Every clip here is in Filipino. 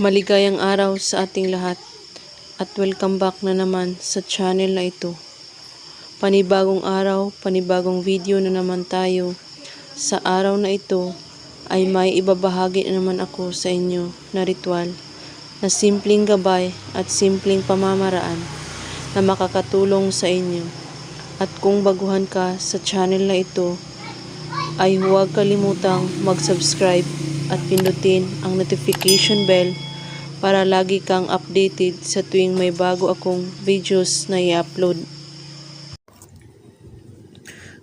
Maligayang araw sa ating lahat at welcome back na naman sa channel na ito. Panibagong araw, panibagong video na naman tayo. Sa araw na ito ay may ibabahagi na naman ako sa inyo na ritual na simpleng gabay at simpleng pamamaraan na makakatulong sa inyo. At kung baguhan ka sa channel na ito, ay huwag kalimutang mag-subscribe at pindutin ang notification bell para lagi kang updated sa tuwing may bago akong videos na i-upload.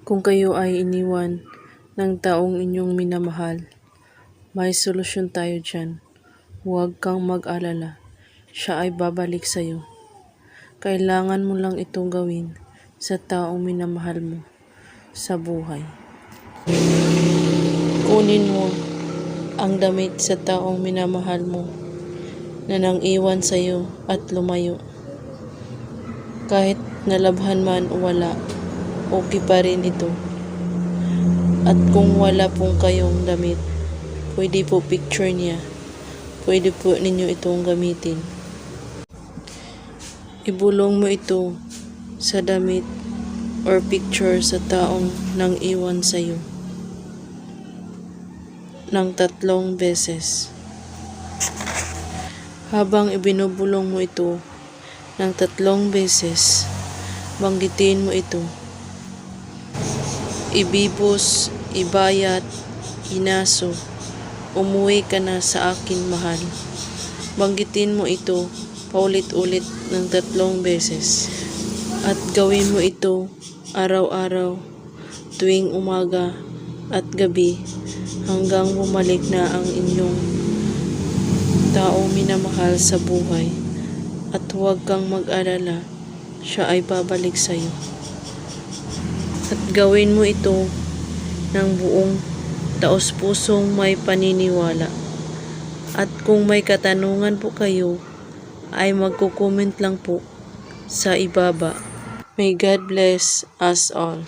Kung kayo ay iniwan ng taong inyong minamahal, may solusyon tayo dyan. Huwag kang mag-alala, siya ay babalik sa'yo. Kailangan mo lang itong gawin sa taong minamahal mo sa buhay. Kunin mo ang damit sa taong minamahal mo na nang iwan sa iyo at lumayo. Kahit nalabhan man o wala, okay pa rin ito. At kung wala pong kayong damit, pwede po picture niya. Pwede po ninyo itong gamitin. Ibulong mo ito sa damit or picture sa taong nang iwan sa iyo ng 3 beses. Habang ibinubulong mo ito ng 3 beses, banggitin mo ito. Ibibos, ibayat, inaso, umuwi ka na sa akin mahal. Banggitin mo ito paulit-ulit ng 3 beses. At gawin mo ito araw-araw, tuwing umaga at gabi hanggang bumalik na ang inyong taong minamahal sa buhay. At huwag kang mag-alala, siya ay babalik sa iyo. At gawin mo ito ng buong taos-pusong may paniniwala. At kung may katanungan po kayo, ay magko-comment lang po sa ibaba. May God bless us all.